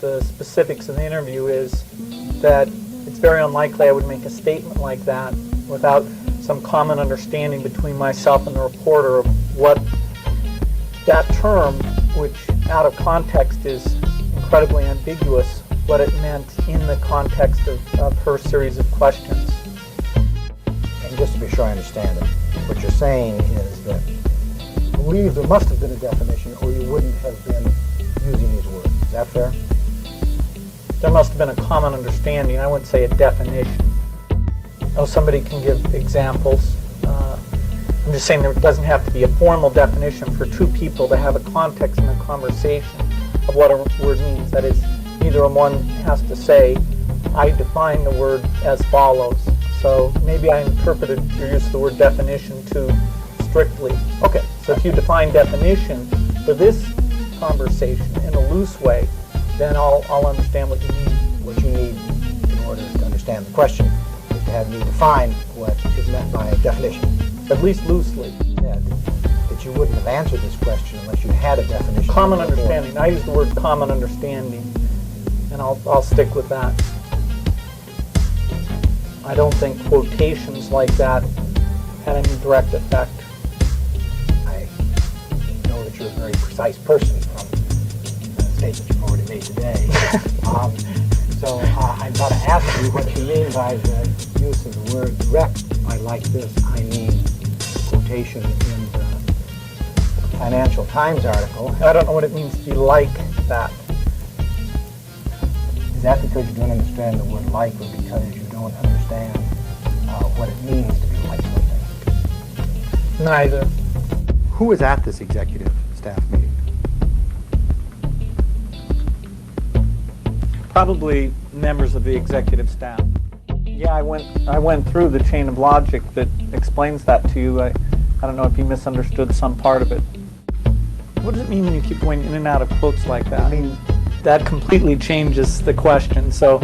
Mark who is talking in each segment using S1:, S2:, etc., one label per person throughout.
S1: the specifics of the interview is that it's very unlikely I would make a statement like that without some common understanding between myself and the reporter of what that term, which out of context is incredibly ambiguous, what it meant in the context of her series of questions.
S2: And just to be sure I understand it, what you're saying is that you believe there must have been a definition or you wouldn't have been using these words. Is that fair?
S1: There must have been a common understanding. I wouldn't say a definition. Oh, somebody can give examples. I'm just saying there doesn't have to be a formal definition for two people to have a context in a conversation of what a word means. That is, neither one has to say, I define the word as follows. So maybe I interpreted your use of the word definition too strictly. Okay, so if you define definition for this conversation in a loose way, then I'll understand what you mean.
S2: What you need in order to understand the question is to have me define what is meant by a definition.
S1: At least loosely.
S2: Yeah, that you wouldn't have answered this question unless you had a definition.
S1: Common understanding. I use the word common understanding, and I'll stick with that. I don't think quotations like that had any direct effect.
S2: I know that you're a very precise person from the statements you've already made today. So I'm about to ask you what you mean by the use of the word direct. By like this, I mean quotation in the Financial Times article.
S1: I don't know what it means to be like that.
S2: Is that because you don't understand the word like, or because you don't understand what it means to be like something?
S1: Neither.
S3: Who was at this executive staff meeting?
S1: Probably members of the executive staff. Yeah, I went through the chain of logic that explains that to you. I don't know if you misunderstood some part of it. What does it mean when you keep going in and out of quotes like that? I mean, that completely changes the question. So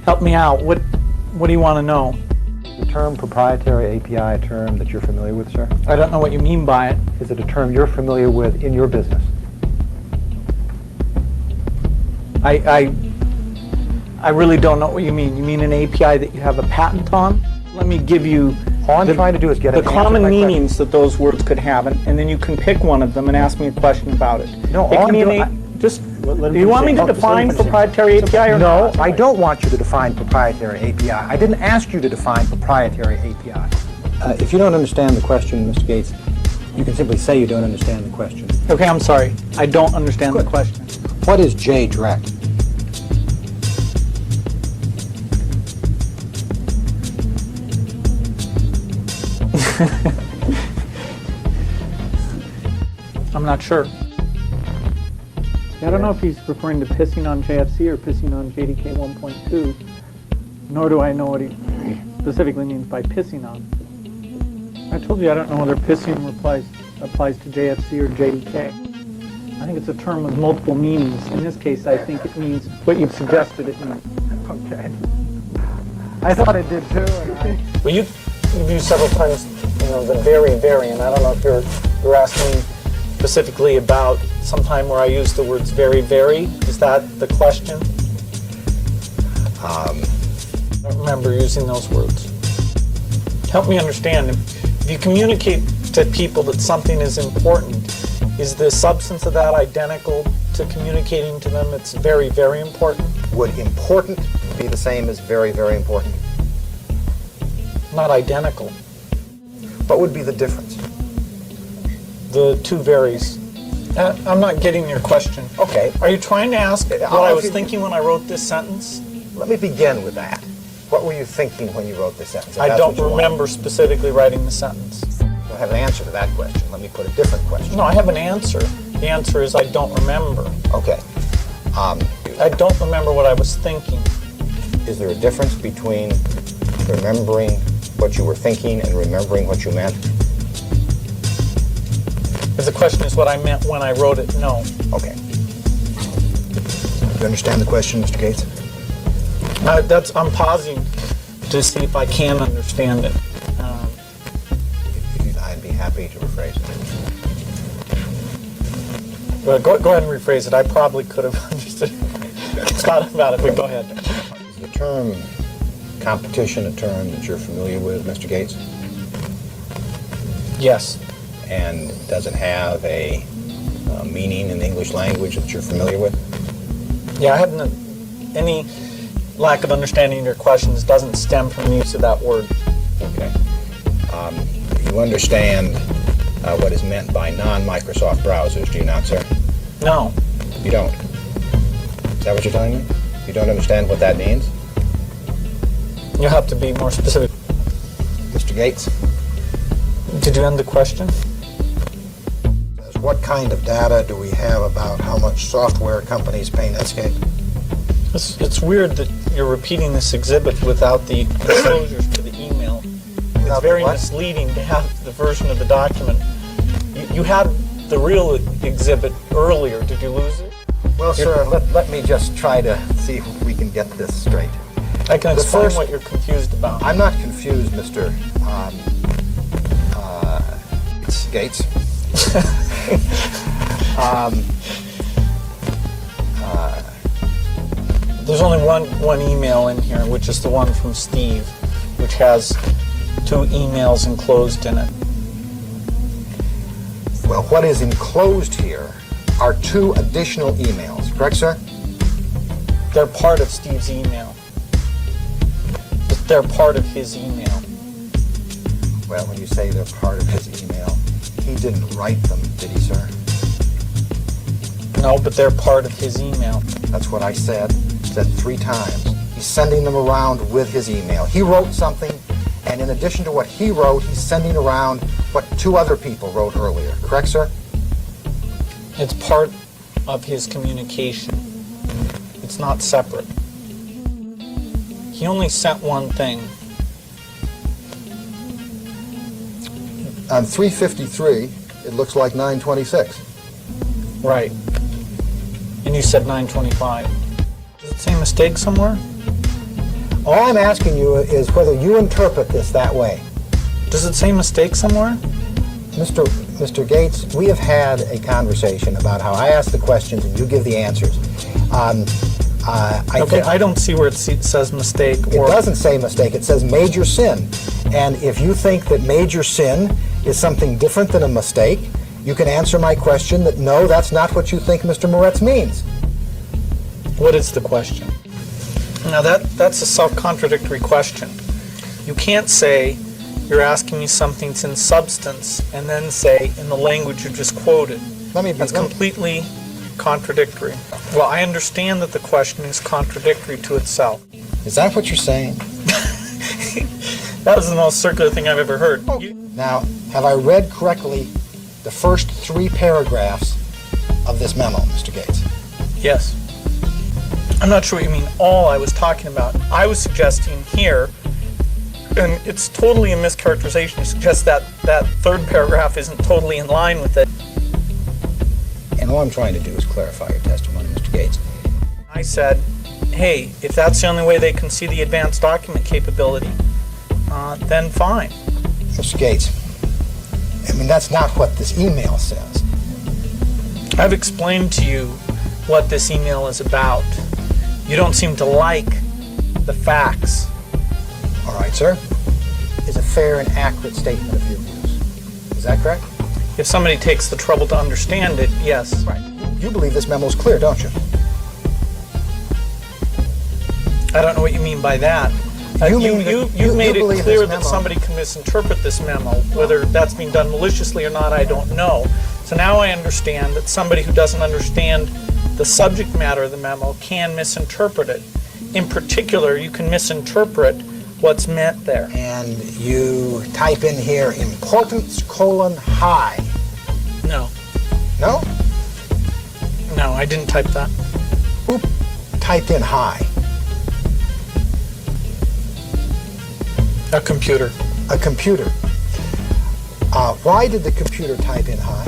S1: help me out. What do you want to know?
S3: The term proprietary API a term that you're familiar with, sir?
S1: I don't know what you mean by it.
S3: Is it a term you're familiar with in your business?
S1: I really don't know what you mean. You mean an API that you have a patent on? Let me give you
S3: All I'm trying to do is get
S1: the
S3: an answer to
S1: common
S3: my question.
S1: meanings that those words could have, and then you can pick one of them and ask me a question about it.
S3: No,
S1: It
S3: all
S1: can
S3: I'm
S1: mean
S3: doing-
S1: just.
S3: Let
S1: Do you want me to
S3: finish.
S1: define
S3: Let me finish.
S1: proprietary API or
S3: No,
S1: not?
S3: I don't want you to define proprietary API. I didn't ask you to define proprietary API.
S2: If you don't understand the question, Mr. Gates, you can simply say you don't understand the question.
S1: Okay, I'm sorry. I don't understand the question.
S2: What is J direct?
S1: I'm not sure. I don't know if he's referring to pissing on JFC or pissing on JDK 1.2, nor do I know what he specifically means by pissing on. I told you I don't know whether pissing applies to JFC or JDK. I think it's a term with multiple meanings. In this case, I think it means what you've suggested it means.
S2: Okay. I thought it did too, and
S1: Well, you've used several times, the very, very, and I don't know if you're asking specifically about some time where I used the words very, very. Is that the question? I don't remember using those words. Help me understand. If you communicate to people that something is important, is the substance of that identical to communicating to them it's very, very important?
S4: Would important be the same as very, very important?
S1: Not identical.
S4: What would be the difference?
S1: The two varies. I'm not getting your question.
S4: Okay.
S1: Are you trying to ask what I was thinking when I wrote this sentence?
S4: Let me begin with that. What were you thinking when you wrote this sentence? If
S1: I
S4: that's
S1: don't
S4: what you want.
S1: remember specifically writing the sentence.
S4: I have an answer to that question. Let me put a different question.
S1: No, I have an answer. The answer is I don't remember.
S4: Okay.
S1: I don't remember what I was thinking.
S4: Is there a difference between remembering what you were thinking and remembering what you meant?
S1: If the question is what I meant when I wrote it, no.
S4: Okay. You understand the question, Mr. Gates?
S1: I'm pausing to see if I can understand it.
S4: I'd be happy to rephrase it.
S1: But go ahead and rephrase it. I probably could have understood thought about it, but go ahead.
S4: Is the term competition a term that you're familiar with, Mr. Gates?
S1: Yes.
S4: And does it have a meaning in the English language that you're familiar with?
S1: Yeah, I haven't. Any lack of understanding of your questions doesn't stem from the use of that word.
S4: Okay. You understand what is meant by non-Microsoft browsers, do you not, sir?
S1: No.
S4: You don't? Is that what you're telling me? You don't understand what that means?
S1: You'll have to be more specific.
S4: Mr. Gates?
S1: Did you end the question?
S4: What kind of data do we have about how much software companies pay Netscape?
S1: It's weird that you're repeating this exhibit without the disclosures to the email. It's very misleading to have the version of the document. You had the real exhibit earlier. Did you lose it?
S3: Well, sir, let me just try to see if we can get this straight.
S1: I can explain what you're confused about.
S3: I'm not confused, Mr. Gates.
S1: There's only one email in here, which is the one from Steve, which has 2 emails enclosed in it.
S3: Well, what is enclosed here are 2 additional emails, correct, sir?
S1: They're part of Steve's email. They're part of his email.
S3: Well, when you say they're part of his email, he didn't write them, did he, sir?
S1: No, but they're part of his email.
S3: That's what I said 3 times. He's sending them around with his email. He wrote something, and in addition to what he wrote, he's sending around what 2 other people wrote earlier. Correct, sir?
S1: It's part of his communication. It's not separate. He only sent one thing.
S3: On 353, it looks like 926.
S1: Right. And you said 925. Does it say mistake somewhere?
S3: All I'm asking you is whether you interpret this that way.
S1: Does it say mistake somewhere?
S3: Mr. Gates, we have had a conversation about how I ask the questions and you give the answers.
S1: I don't see where it says mistake.
S3: It doesn't say mistake. It says major sin. And if you think that major sin is something different than a mistake, you can answer my question that no, that's not what you think Mr. Moretz means.
S1: What is the question? Now that's a self-contradictory question. You can't say you're asking me something that's in substance and then say in the language you just quoted. That's completely contradictory. Well, I understand that the question is contradictory to itself.
S3: Is that what you're saying?
S1: That was the most circular thing I've ever heard.
S3: Now, have I read correctly the first 3 paragraphs of this memo, Mr. Gates?
S1: Yes. I'm not sure what you mean all I was talking about. I was suggesting here, and it's totally a mischaracterization to suggest that that 3rd paragraph isn't totally in line with it.
S4: And all I'm trying to do is clarify your testimony, Mr. Gates.
S1: I said, hey, if that's the only way they can see the advanced document capability, then fine.
S3: Mr. Gates, I mean, that's not what this email says.
S1: I've explained to you what this email is about. You don't seem to like the facts.
S3: All right, sir. Is a fair and accurate statement of your views. Is that correct?
S1: If somebody takes the trouble to understand it, yes.
S3: Right. You believe this memo is clear, don't you?
S1: I don't know what you mean by that. You've made it clear that somebody can misinterpret this memo. Whether that's being done maliciously or not, I don't know. So now I understand that somebody who doesn't understand the subject matter of the memo can misinterpret it. In particular, you can misinterpret what's meant there.
S3: And you type in here importance : high.
S1: No.
S3: No?
S1: No, I didn't type that.
S3: Who typed in high?
S1: A computer.
S3: A computer. Why did the computer type in high?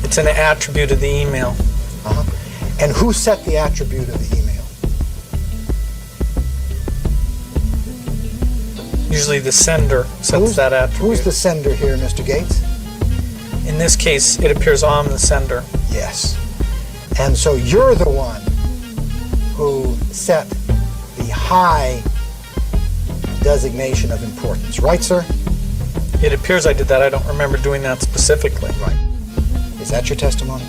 S1: It's an attribute of the email.
S3: And who set the attribute of the email?
S1: Usually the sender sets that attribute.
S3: Who's the sender here, Mr. Gates?
S1: In this case, it appears I'm the sender.
S3: Yes. And so you're the one who set the high designation of importance, right, sir?
S1: It appears I did that. I don't remember doing that specifically.
S3: Right. Is that your testimony?